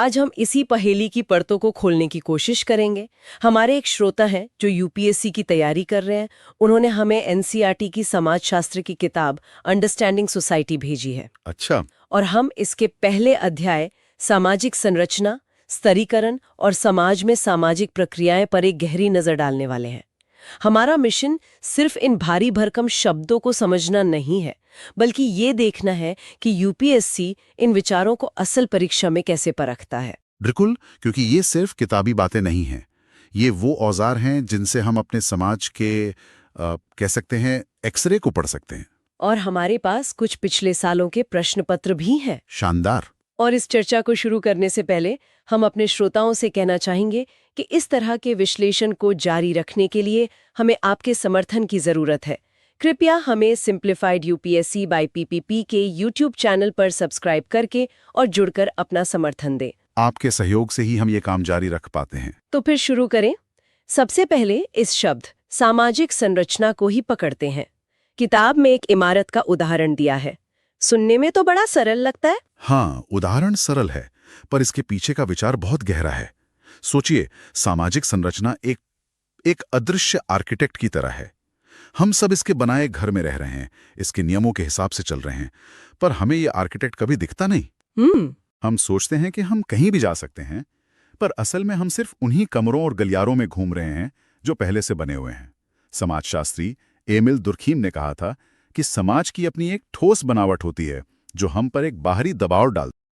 आज हम इसी पहेली की परतों को खोलने की कोशिश करेंगे। हमारे एक श्रोता हैं जो यूपीएससी की तैयारी कर रहे हैं। उन्होंने हमें एनसीईआरटी की समाजशास्त्र की किताब अंडरस्टैंडिंग सोसाइटी भेजी है। अच्छा। और हम इसके पहले अध्याय सामाजिक संरचना, स्तरीकरण और समाज में सामाजिक प्रक्रियाएं पर एक गहरी नजर डालने वाले हैं। हमारा मिशन सिर्फ इन भारी भरकम शब्दों को समझना नहीं है, बल्कि ये देखना है कि यूपीएससी इन विचारों को असल परीक्षा में कैसे परखता है। बिल्कुल, क्योंकि ये सिर्फ किताबी बातें नहीं हैं। ये वो औजार हैं जिनसे हम अपने समाज के कह सकते हैं एक्सरे को पढ़ सकते हैं। और हमारे पास कुछ पिछले सालों के प्रश्न पत्र भी हैं। शानदार। और इस चर्चा को शुरू करने से पहले हम अपने श्रोताओं से कहना चाहेंगे कि इस तरह के विश्लेषण को जारी रखने के लिए हमें आपके समर्थन की जरूरत है। कृपया हमें सिंप्लीफाइड यूपीएससी बाय पीपीपी के यूट्यूब चैनल पर सब्सक्राइब करके और जुड़कर अपना समर्थन दें। आपके सहयोग से ही हम ये काम जारी रख पाते हैं। तो फिर शुरू करें। सबसे पहले इस शब्द सामाजिक संरचना को ही पकड़ते हैं। किताब में एक इमारत का उदाहरण दिया है। सुनने में तो बड़ा सरल लगता है। हाँ, उदाहरण सरल है, पर इसके पीछे का विचार बहुत गहरा है। सोचिए, सामाजिक संरचना एक अदृश्य आर्किटेक्ट की तरह है। हम सब इसके बनाए घर में रह रहे हैं, इसके नियमों के हिसाब से चल रहे हैं, पर हमें ये आर्किटेक्ट कभी दिखता नहीं। हम सोचते हैं कि हम कहीं भी जा सकते हैं, पर असल में हम सिर्फ उन्हीं कमरों और गलियारों में घूम रहे हैं जो पहले से बने हुए हैं। समाजशास्त्री एमिल दुर्खीम ने कहा था कि समाज की अपनी एक ठोस बनावट होती है जो हम पर एक बाहरी दबाव डाल।